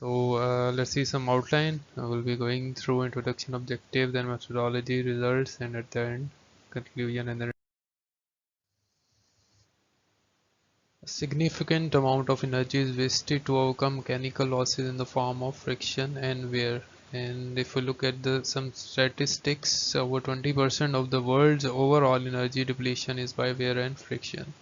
Let's see some outline. We'll be going through introduction, objective, then methodology, results, and at the end conclusion. And then a significant amount of energy is wasted to overcome mechanical losses in the form of friction and wear. And if we look at some statistics, over 20% of the world's overall energy depletion is by wear and friction.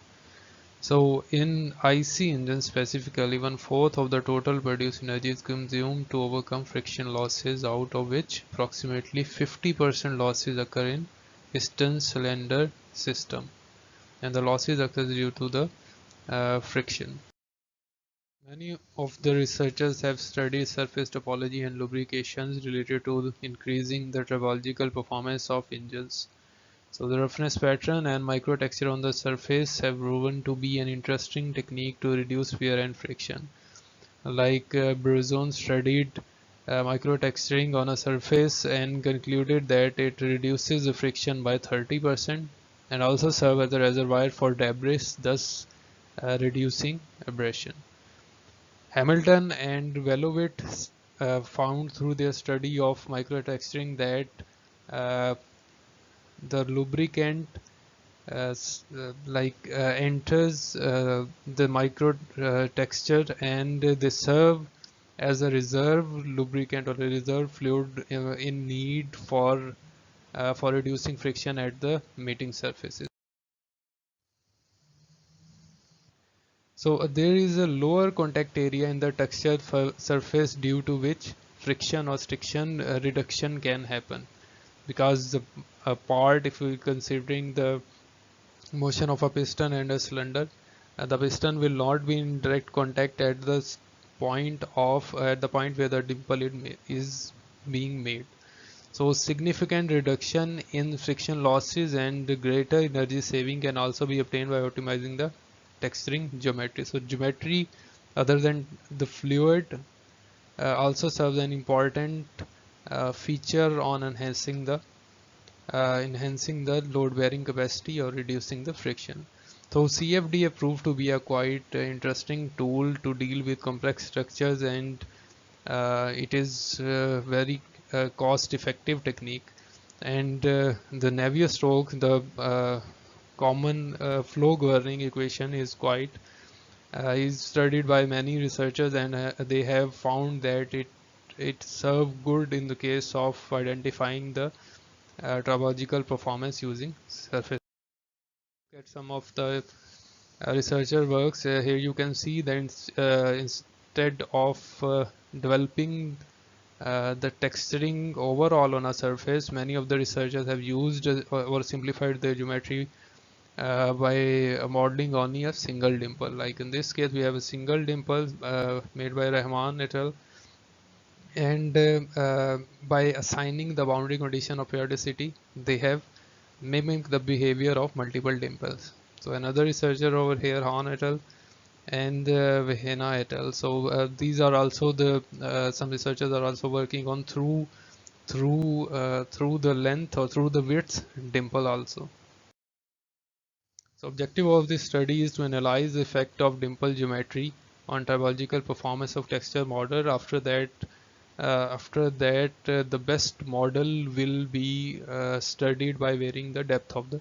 So in IC engines specifically, 1/4 of the total produced energy is consumed to overcome friction losses, out of which approximately 50% losses occur in piston cylinder system, and the losses occur due to the friction. Many of the researchers have studied surface topology and lubrications related to increasing the tribological performance of engines. So the roughness pattern and microtexture on the surface have proven to be an interesting technique to reduce wear and friction. Like Bruzon studied microtexturing on a surface and concluded that it reduces the friction by 30% and also serve as a reservoir for debris, thus reducing abrasion. Hamilton and Velovit found through their study of microtexturing that uh, the lubricant enters the micro texture, and they serve as a reserve lubricant or a reserve fluid in need for reducing friction at the mating surfaces. So there is a lower contact area in the textured surface, due to which friction or stiction reduction can happen, because the part, if we considering the motion of a piston and a cylinder, the piston will not be in direct contact at the point where the dimple is being made. So significant reduction in friction losses and greater energy saving can also be obtained by optimizing the texturing geometry. So geometry other than the fluid also serves an important feature on enhancing the load bearing capacity or reducing the friction. So CFD proved to be a quite interesting tool to deal with complex structures, and it is very cost effective technique. And the Navier-Stokes, the common flow governing equation, is studied by many researchers, and they have found that it serves good in the case of identifying the tribological performance using surface. Look at some of the researcher works. Here you can see that instead of developing the texturing overall on a surface, many of the researchers have used or simplified their geometry by modeling only a single dimple. Like in this case, we have a single dimple made by Rahman et al. And by assigning the boundary condition of periodicity, they have mimicked the behavior of multiple dimples. So another researcher over here, Han et al. And Vehena et al. So these are also the some researchers are also working on through the length or through the width dimple also. So objective of this study is to analyze the effect of dimple geometry on tribological performance of texture model. After that, the best model will be studied by varying the depth of the.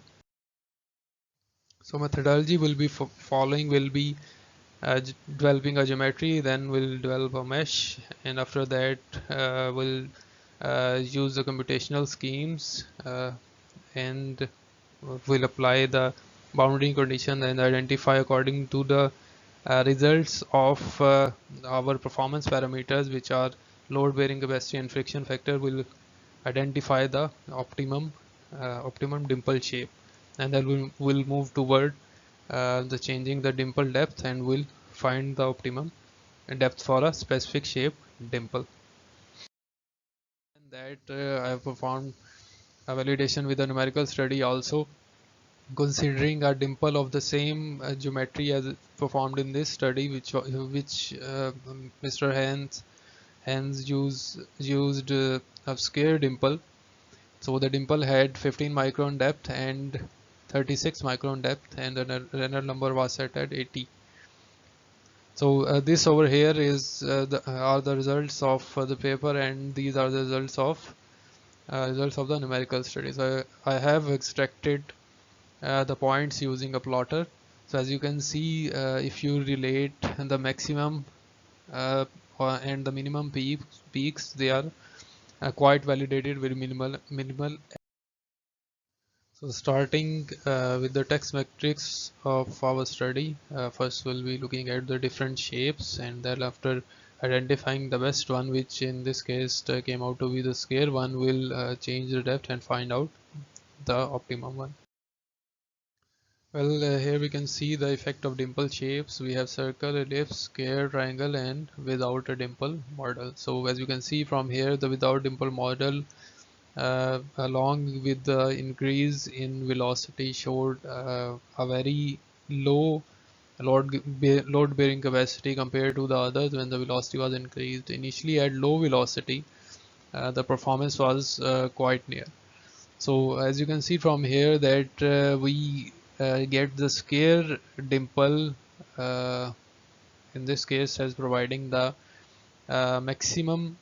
So methodology will be following will be developing a geometry, then we'll develop a mesh, and after that we'll use the computational schemes, and we'll apply the boundary condition and identify according to the results of our performance parameters, which are load bearing capacity and friction factor. Will identify the optimum dimple shape, and then we'll move toward the changing the dimple depth, and we'll find the optimum depth for a specific shape dimple. And that I have performed a validation with a numerical study also, considering a dimple of the same geometry as performed in this study, which Mr. Hans used a square dimple. So the dimple had 15 micron depth and 36 micron depth, and the Reynolds number was set at 80. So this over here is are the results of the paper, and these are the results of the numerical studies. I have extracted the points using a plotter. So as you can see, if you relate the maximum uh, and the minimum peaks, they are quite validated with minimal. So starting with the text metrics of our study, first we'll be looking at the different shapes, and then after identifying the best one, which in this case came out to be the square one, will change the depth and find out the optimum one. Well, here we can see the effect of dimple shapes. We have circle, ellipse, square, triangle, and without a dimple model. So as you can see from here, the without dimple model along with the increase in velocity showed a very low load bearing capacity compared to the others when the velocity was increased. Initially at low velocity, the performance was quite near. So as you can see from here that we get the square dimple uh, in this case as providing the maximum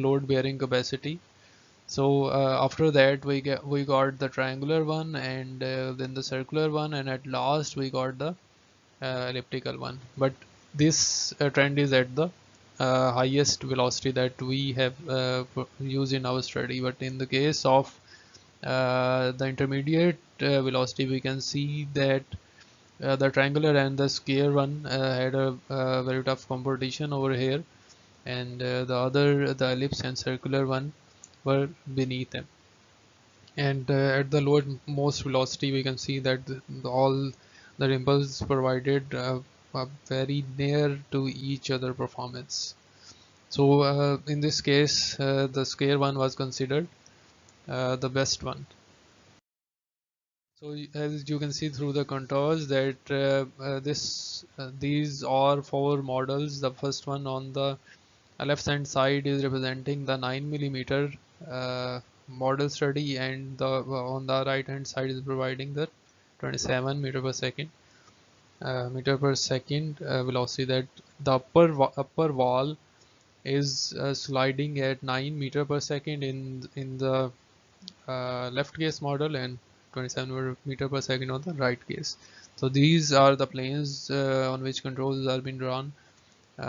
load bearing capacity. So after that we got the triangular one, and then the circular one, and at last we got the elliptical one. But this trend is at the highest velocity that we have used in our study. But in the case of the intermediate velocity, we can see that the triangular and the square one had a very tough competition over here, and the ellipse and circular one were beneath them. And at the most velocity, we can see that all the impulses provided are very near to each other performance. So in this case, the square one was considered the best one. So as you can see through the contours that these are four models. The first one on the left hand side is representing the 9 millimeter model study, and the on the right hand side is providing the 27 meter per second velocity. That the upper wall is sliding at 9 meter per second in the left case model, and 27 meter per second on the right case. So these are the planes on which controls are being drawn.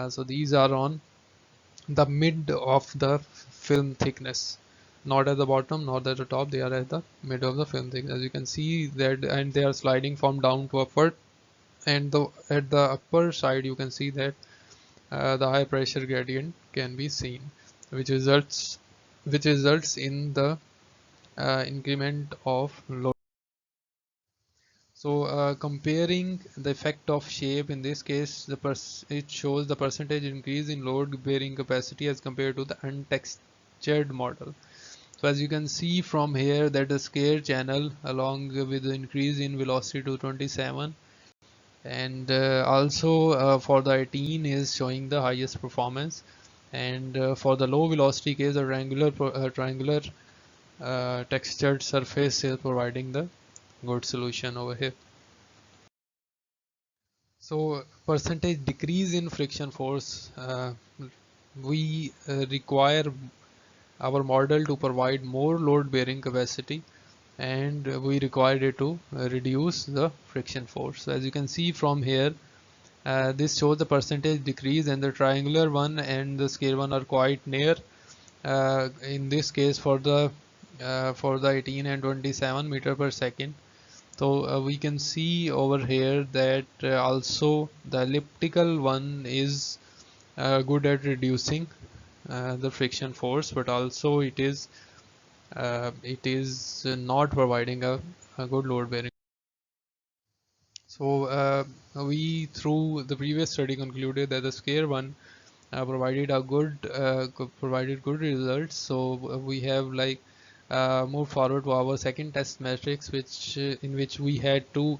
So these are on the mid of the film thickness, not at the bottom, not at the top. They are at the mid of the film thickness. As you can see that, and they are sliding from down to upward. And at the upper side, you can see that the high pressure gradient can be seen, which results in the increment of load. So comparing the effect of shape, in this case, it shows the percentage increase in load bearing capacity as compared to the untextured model. So as you can see from here that the scare channel along with the increase in velocity to 27, and also for the 18 is showing the highest performance, and for the low velocity case, the triangular textured surface is providing the good solution over here. So percentage decrease in friction force, we require our model to provide more load bearing capacity, and we required it to reduce the friction force. So as you can see from here, this shows the percentage decrease, and the triangular one and the square one are quite near. In this case for the 18 and 27 meter per second. So we can see over here that also the elliptical one is good at reducing the friction force, but also it is not providing a good load bearing. So we through the previous study concluded that the square one provided good results. So we have like moved forward to our second test matrix, which in which we had to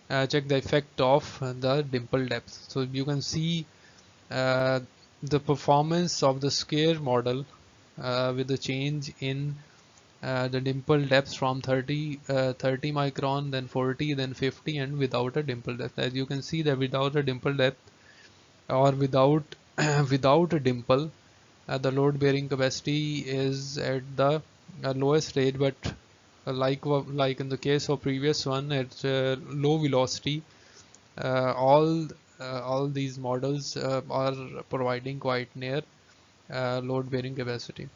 check the effect of the dimple depth. So you can see uh, the performance of the square model with the change in the dimple depth from 30 micron, then 40, then 50, and without a dimple depth. As you can see that without a dimple depth, or without without a dimple, the load bearing capacity is at the lowest rate, but like in the case of previous one at low velocity, all all these models are providing quite near load bearing capacity.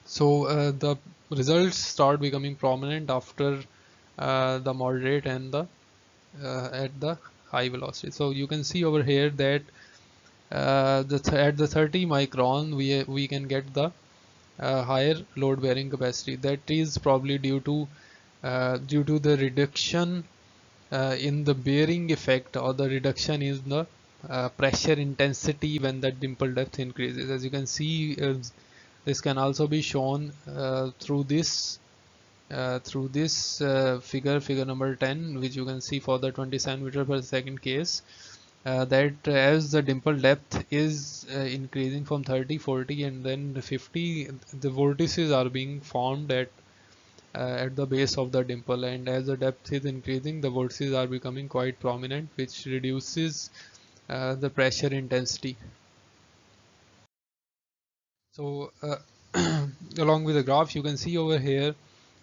So the results start becoming prominent after the moderate and the at the high velocity. So you can see over here that at the 30 micron we can get the higher load bearing capacity. That is probably due to the reduction in the bearing effect, or the reduction in the pressure intensity when the dimple depth increases. As you can see, this can also be shown through this figure number 10, which you can see for the 20 centimeter per second case, that as the dimple depth is increasing from 30, 40 and then 50, the vortices are being formed at the base of the dimple, and as the depth is increasing, the vortices are becoming quite prominent, which reduces the pressure intensity. So along with the graph, you can see over here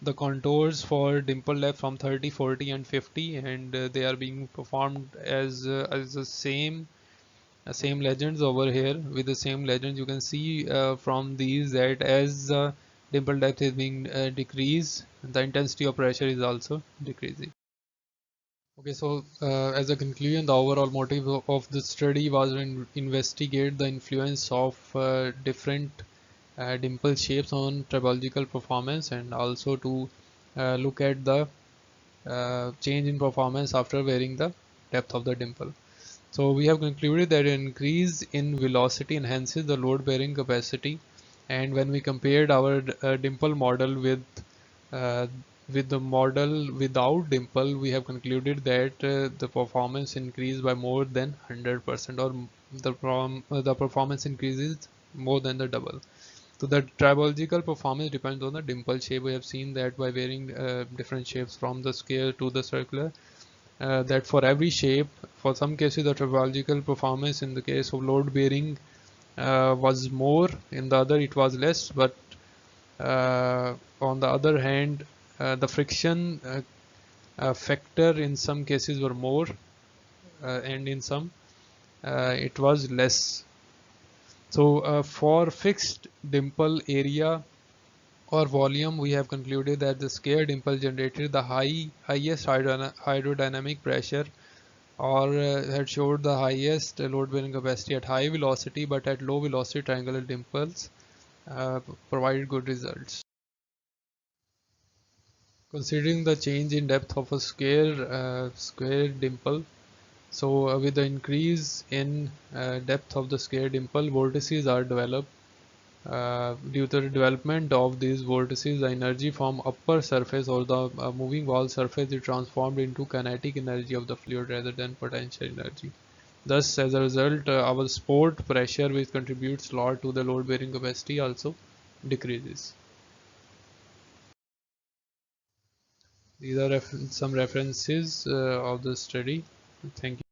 the contours for dimple depth from 30, 40 and 50, and they are being performed as the same legends over here. With the same legends, you can see from these that as dimple depth is being decreased, the intensity of pressure is also decreasing. Okay, so as a conclusion, the overall motive of the study was to investigate the influence of different dimple shapes on trapological performance, and also to look at the change in performance after varying the depth of the dimple. So we have concluded that an increase in velocity enhances the load bearing capacity, and when we compared our dimple model uh, with the model without dimple, we have concluded that the performance increased by more than 100%, or the performance increases more than the double. So the tribological performance depends on the dimple shape. We have seen that by varying different shapes from the square to the circular, that for every shape, for some cases the tribological performance in the case of load bearing was more, in the other it was less, but on the other hand, the friction factor in some cases were more, and in some it was less. So for fixed dimple area or volume, we have concluded that the square dimple generated the highest hydrodynamic pressure, or had showed the highest load bearing capacity at high velocity, but at low velocity triangular dimples provided good results. Considering the change in depth of a square dimple, so with the increase in depth of the square dimple, vortices are developed. Due to the development of these vortices, the energy from upper surface or the moving wall surface is transformed into kinetic energy of the fluid rather than potential energy. Thus, as a result, our support pressure, which contributes a lot to the load bearing capacity, also decreases. These are some references of the study. Thank you.